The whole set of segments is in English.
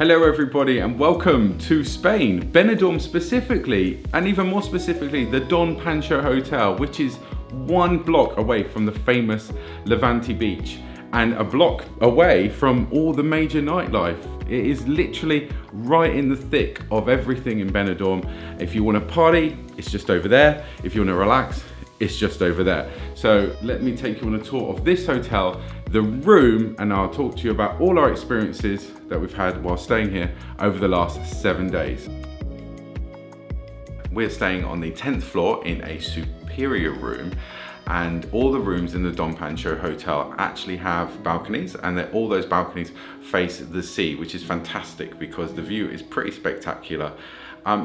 Hello everybody and welcome to Spain, Benidorm specifically, and even more specifically the Don Pancho Hotel, which is 1 block away from the famous Levante Beach and a block away from all the major nightlife. It is literally right in the thick of everything in Benidorm. If you want to party, it's just over there. If you want to relax, it's just over there. So let me take you on a tour of this hotel, the room, and I'll talk to you about all our experiences that we've had while staying here over the last 7 days. We're staying on the 10th floor in a superior room, and all the rooms in the Don Pancho Hotel actually have balconies, and all those balconies face the sea, which is fantastic because the view is pretty spectacular.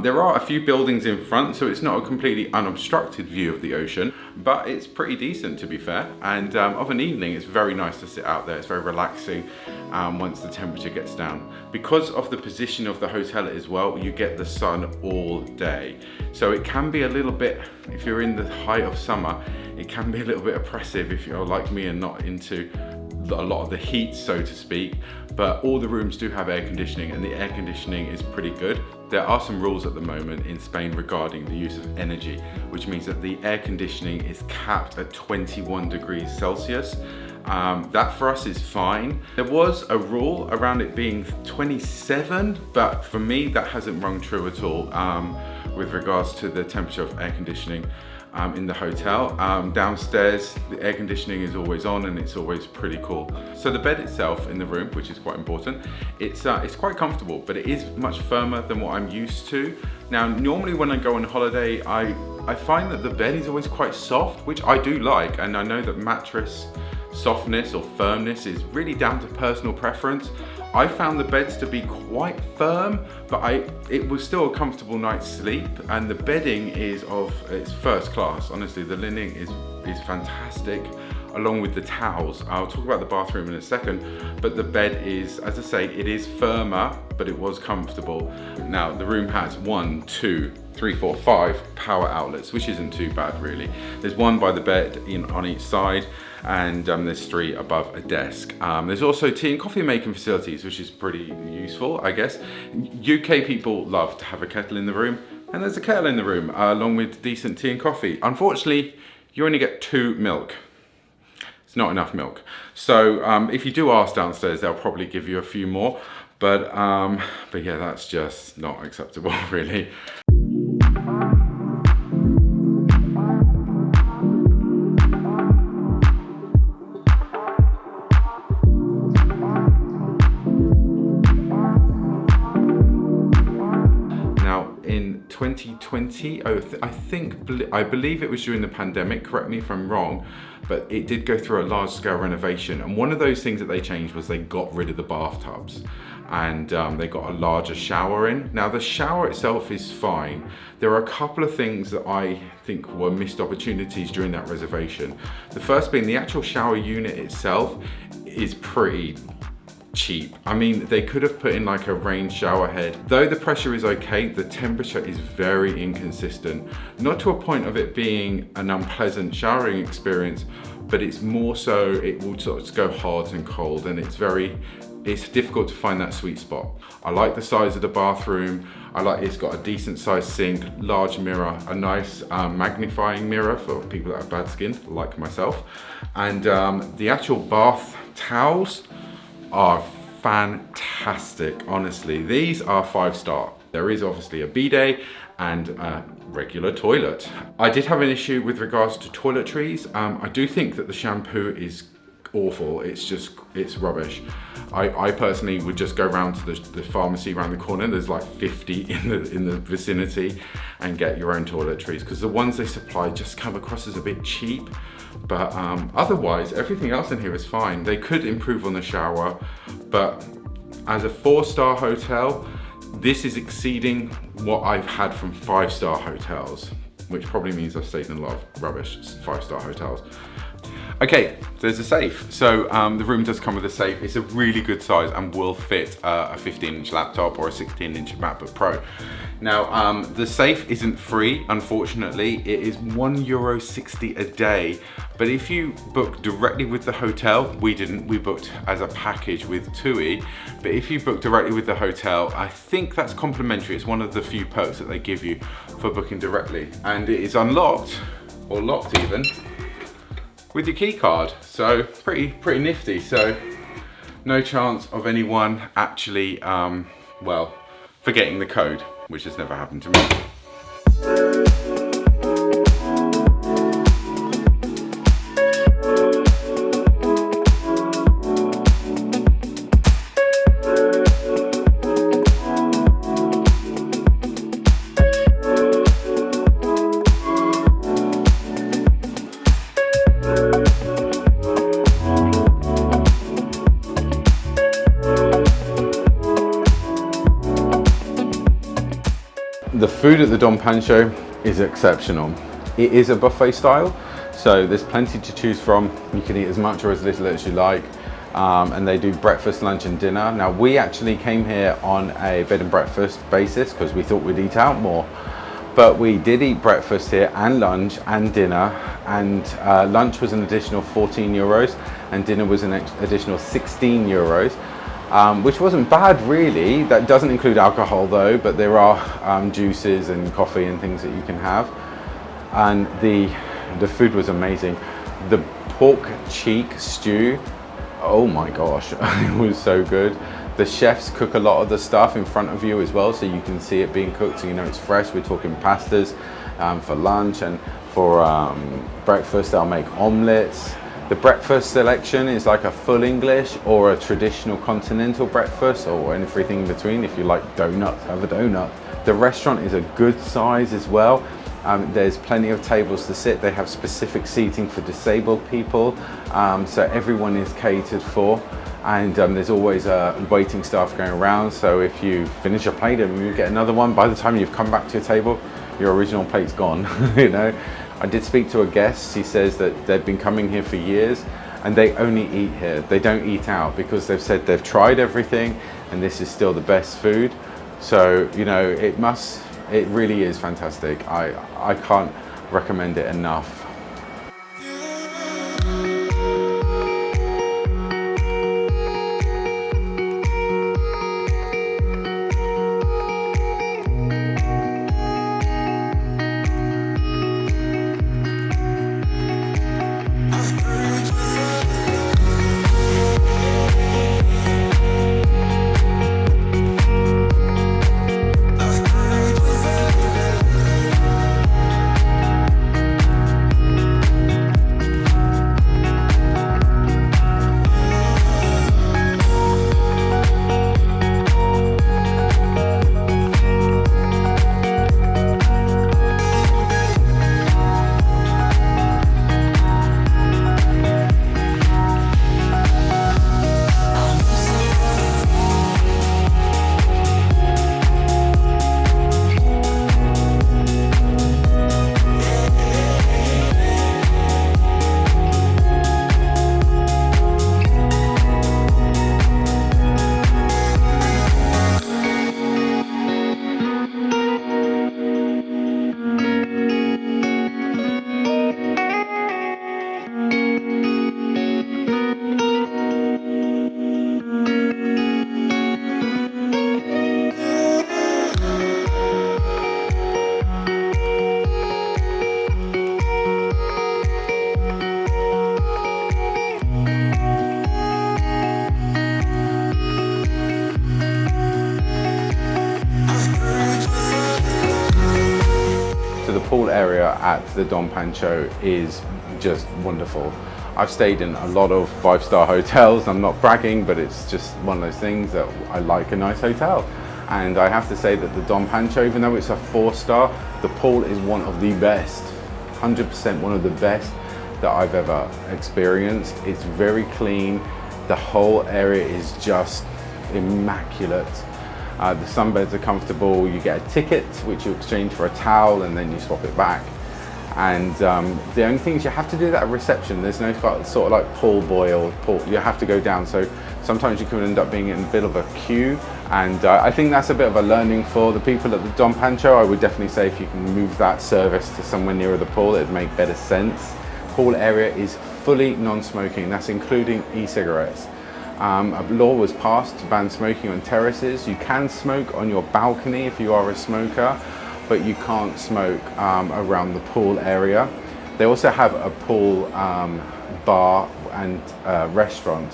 There are a few buildings in front, so it's not a completely unobstructed view of the ocean, but it's pretty decent to be fair. And of an evening, it's very nice to sit out there. It's very relaxing once the temperature gets down. Because of the position of the hotel as well, you get the sun all day. So it can be a little bit, if you're in the height of summer, it can be a little bit oppressive if you're like me and not into a lot of the heat, so to speak. But all the rooms do have air conditioning, and the air conditioning is pretty good. There are some rules at the moment in Spain regarding the use of energy, which means that the air conditioning is capped at 21 degrees Celsius. That for us is fine. There was a rule around it being 27, but for me that hasn't rung true at all with regards to the temperature of air conditioning in the hotel. Downstairs, the air conditioning is always on and it's always pretty cool. So the bed itself in the room, which is quite important, it's quite comfortable, but it is much firmer than what I'm used to. Now, normally when I go on holiday, I find that the bed is always quite soft, which I do like, and I know that mattress softness or firmness is really down to personal preference. I found the beds to be quite firm, but it was still a comfortable night's sleep, and the bedding it's first class. Honestly, the linen is fantastic, along with the towels. I'll talk about the bathroom in a second, but the bed is, as I say, it is firmer, but it was comfortable. Now, the room has 1, 2, 3, 4, 5 power outlets, which isn't too bad really. There's one by the bed on each side, and there's 3 above a desk. There's also tea and coffee making facilities, which is pretty useful, I guess. UK people love to have a kettle in the room, and there's a kettle in the room along with decent tea and coffee. Unfortunately, you only get 2 milk. It's not enough milk. So if you do ask downstairs, they'll probably give you a few more, but yeah, that's just not acceptable really. In 2020, I believe it was during the pandemic, correct me if I'm wrong, but it did go through a large scale renovation, and one of those things that they changed was they got rid of the bathtubs, and they got a larger shower in. Now the shower itself is fine. There are a couple of things that I think were missed opportunities during that reservation. The first being the actual shower unit itself is pretty cheap. I mean, they could have put in like a rain shower head. Though the pressure is okay, the temperature is very inconsistent. Not to a point of it being an unpleasant showering experience, but it's more so it will sort of go hot and cold, and it's difficult to find that sweet spot. I like the size of the bathroom. I like it's got a decent sized sink, large mirror, a nice magnifying mirror for people that have bad skin, like myself. And the actual bath towels are fantastic, honestly. These are 5-star. There is obviously a bidet and a regular toilet. I did have an issue with regards to toiletries. I do think that the shampoo is awful. It's rubbish. I personally would just go round to the pharmacy around the corner. There's like 50 in the vicinity, and get your own toiletries, because the ones they supply just come across as a bit cheap. But otherwise, everything else in here is fine. They could improve on the shower, but as a 4-star hotel, this is exceeding what I've had from 5-star hotels, which probably means I've stayed in a lot of rubbish 5-star hotels. Okay, there's a safe. So the room does come with a safe. It's a really good size and will fit a 15-inch laptop or a 16-inch MacBook Pro. Now, the safe isn't free, unfortunately. It is €1.60 a day. But if you book directly with the hotel, we didn't, we booked as a package with TUI. But if you book directly with the hotel, I think that's complimentary. It's one of the few perks that they give you for booking directly. And it is unlocked, or locked even, with your key card. So pretty nifty. So no chance of anyone actually, well, forgetting the code, which has never happened to me. The food at the Don Pancho is exceptional. It is a buffet style, so there's plenty to choose from. You can eat as much or as little as you like, and they do breakfast, lunch and dinner. Now, we actually came here on a bed and breakfast basis because we thought we'd eat out more, but we did eat breakfast here and lunch and dinner, and lunch was an additional €14 and dinner was an additional €16. Which wasn't bad really. That doesn't include alcohol though, but there are juices and coffee and things that you can have. And the food was amazing. The pork cheek stew, oh my gosh, it was so good. The chefs cook a lot of the stuff in front of you as well, so you can see it being cooked, so you know it's fresh. We're talking pastas for lunch, and for breakfast they'll make omelets. The breakfast selection is like a full English or a traditional continental breakfast, or everything in between. If you like donuts, have a donut. The restaurant is a good size as well. There's plenty of tables to sit. They have specific seating for disabled people, so everyone is catered for. And there's always waiting staff going around, so if you finish a plate and you get another one, by the time you've come back to your table, your original plate's gone. You know, I did speak to a guest. He says that they've been coming here for years and they only eat here. They don't eat out because they've said they've tried everything and this is still the best food. So, you know, it really is fantastic. I can't recommend it enough. Pool area at the Don Pancho is just wonderful. I've stayed in a lot of 5-star hotels. I'm not bragging, but it's just one of those things that I like a nice hotel. And I have to say that the Don Pancho, even though it's a 4-star, the pool is one of the best, 100% one of the best that I've ever experienced. It's very clean. The whole area is just immaculate. The sunbeds are comfortable. You get a ticket, which you exchange for a towel, and then you swap it back. And the only thing is you have to do that at reception. There's no sort of like pool boy or pool, you have to go down. So sometimes you can end up being in a bit of a queue. And I think that's a bit of a learning for the people at the Don Pancho. I would definitely say if you can move that service to somewhere nearer the pool, it'd make better sense. Pool area is fully non-smoking. That's including e-cigarettes. A law was passed to ban smoking on terraces. You can smoke on your balcony if you are a smoker, but you can't smoke around the pool area. They also have a pool bar and restaurant.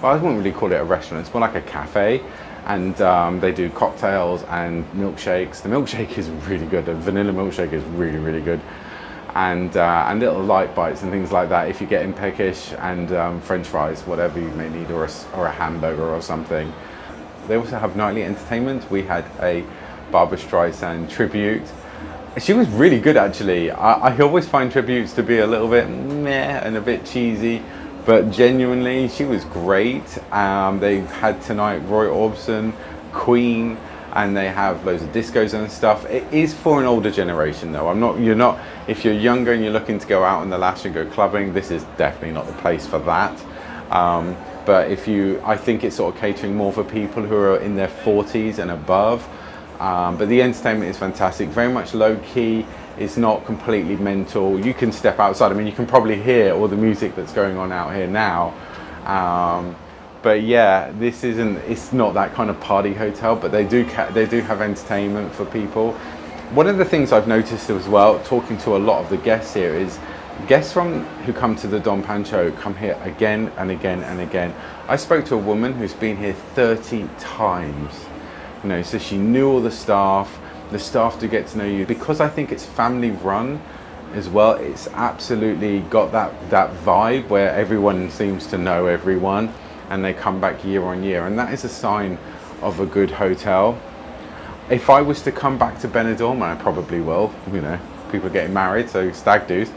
Well, I wouldn't really call it a restaurant, it's more like a cafe. And they do cocktails and milkshakes. The milkshake is really good, the vanilla milkshake is really, really good. And little light bites and things like that if you're getting peckish, and French fries, whatever you may need, or a hamburger or something. They also have nightly entertainment. We had a Barbra Streisand tribute. She was really good actually. I always find tributes to be a little bit meh and a bit cheesy, but genuinely she was great. They had tonight Roy Orbison, Queen, and they have loads of discos and stuff. It is for an older generation though. If you're younger and you're looking to go out on the lash and go clubbing, this is definitely not the place for that. But I think it's sort of catering more for people who are in their 40s and above. But the entertainment is fantastic, very much low key. It's not completely mental. You can step outside. I mean, you can probably hear all the music that's going on out here now. But yeah, it's not that kind of party hotel, but they do have entertainment for people. One of the things I've noticed as well, talking to a lot of the guests here, is guests who come to the Don Pancho come here again and again and again. I spoke to a woman who's been here 30 times. You know, so she knew all the staff do get to know you. Because I think it's family run as well, it's absolutely got that vibe where everyone seems to know everyone and they come back year on year, and that is a sign of a good hotel. If I was to come back to Benidorm, and I probably will, you know, people are getting married, so stag do's,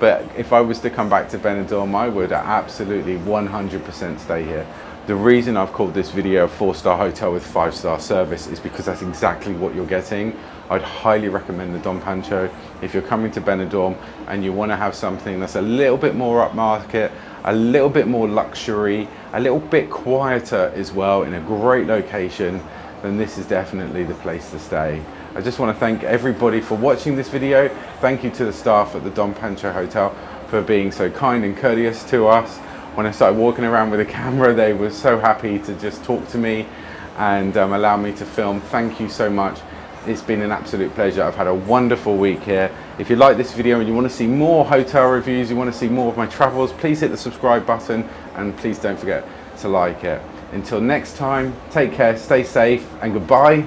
but if I was to come back to Benidorm, I would absolutely 100% stay here. The reason I've called this video a 4-star hotel with 5-star service is because that's exactly what you're getting. I'd highly recommend the Don Pancho if you're coming to Benidorm and you want to have something that's a little bit more upmarket, a little bit more luxury, a little bit quieter as well, in a great location. Then this is definitely the place to stay. I just want to thank everybody for watching this video. Thank you to the staff at the Don Pancho Hotel for being so kind and courteous to us. When I started walking around with a camera, they were so happy to just talk to me and allow me to film. Thank you so much. It's been an absolute pleasure. I've had a wonderful week here. If you like this video and you want to see more hotel reviews, you want to see more of my travels, please hit the subscribe button and please don't forget to like it. Until next time, take care, stay safe, and goodbye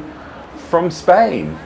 from Spain.